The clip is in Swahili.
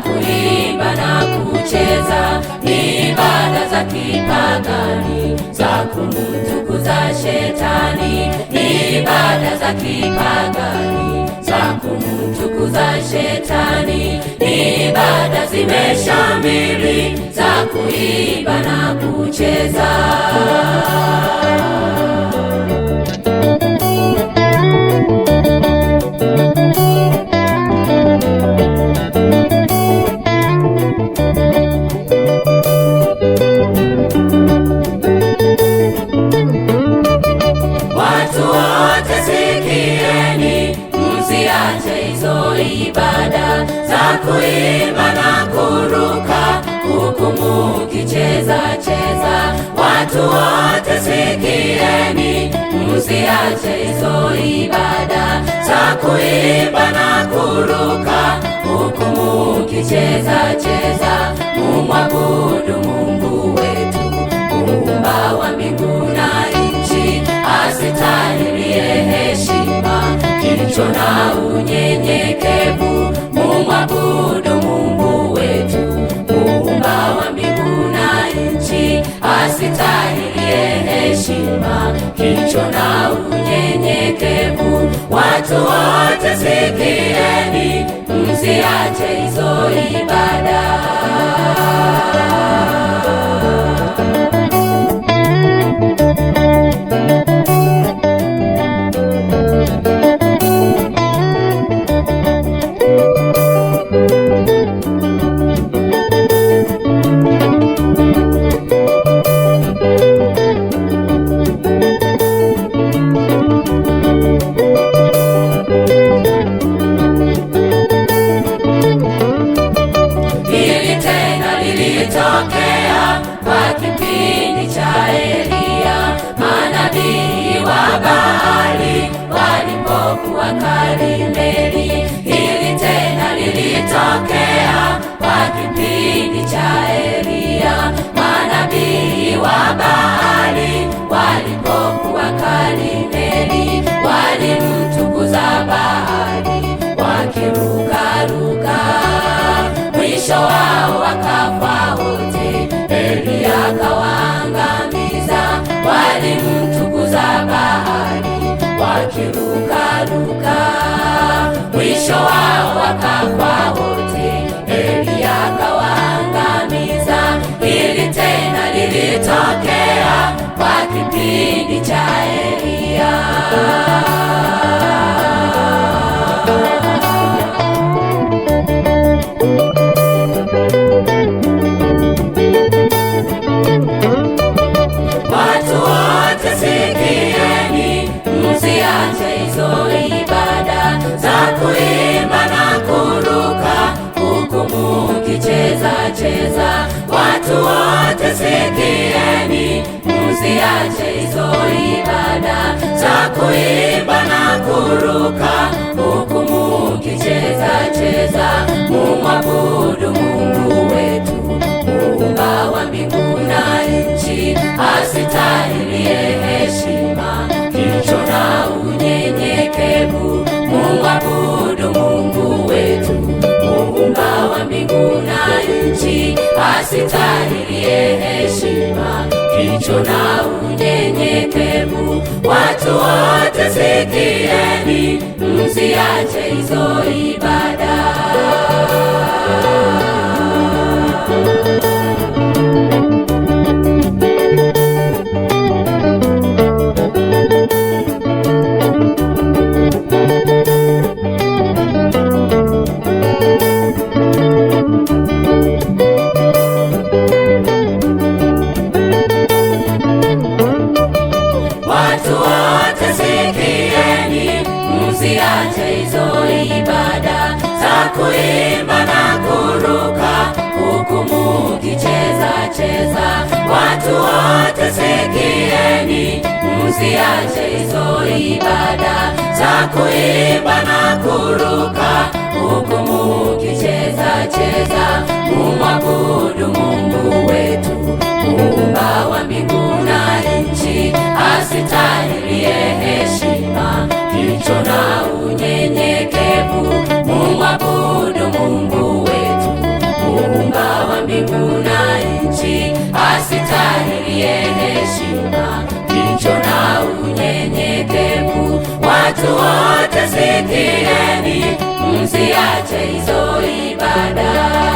kuimba na kucheza, ni ibada za kipagani za kumtukuza Shetani, ni ibada za kipagani za kumtukuza Shetani, ni ibada zimeshamiri za kuimba na kucheza. Watu wote sikieni, msiache hizo ibada za kuimba na kuruka, huku mukicheza cheza. Watu wote sikieni, msiache hizo ibada za kuimba na kuruka, huku mukicheza cheza. Mumwabudu Mungu wetu, Muumba wa mbingu na nchi, asitahilie heshima, kilicho na unyenyekevu. Mumwabudu Mungu wetu, Muumba wa mbingu na nchi, asitahilie heshima, kilicho na unyenyekevu. Watu wote sikieni, msiache hizo ibada. Lilitokea kwa kipindi cha Elia, manabii wa Baali walipokuwa Karmeli. Hili tena lilitokea kwa kipindi cha Elia, manabii wa Baali walipokuwa Karmeli. Walimtukuza Baali wakirukaruka, mwisho wao wakafa wote, Elia akawaangamiza. Walimtukuza Baali wakirukaruka, mwisho wao wakafa wote, Elia akawaangamiza. Hili tena lilitokea kwa kipindi cha Elia. Watu wote sikieni, msiache hizo ibada za kuimba na kuruka, huku mukicheza cheza. Watu wote sikieni, msiache hizo ibada za kuimba na kuruka, huku mukicheza cheza. Mumwabudu Mungu wetu, Muumba wa mbingu na nchi, asitahilie heshima, kilicho na unyenyekevu. Mumwabudu Mungu wetu, Muumba wa mbingu na nchi, asitahilie heshima, kilicho na unyenyekevu. Watu wote sikieni, msiache hizo ibada. Watu wote sikieni, msiache hizo ibada za kuimba na kuruka, huku mukicheza cheza. Watu wote sikieni, msiache hizo ibada za kuimba na kuruka, huku mukicheza cheza. Mumwabudu Mungu wetu, Muumba wa mbingu na nchi, asitahilie heshima, kilicho na unyenyekevu. Mumwabudu Mungu wetu, Watu wote sikieni, msiache hizo ibada.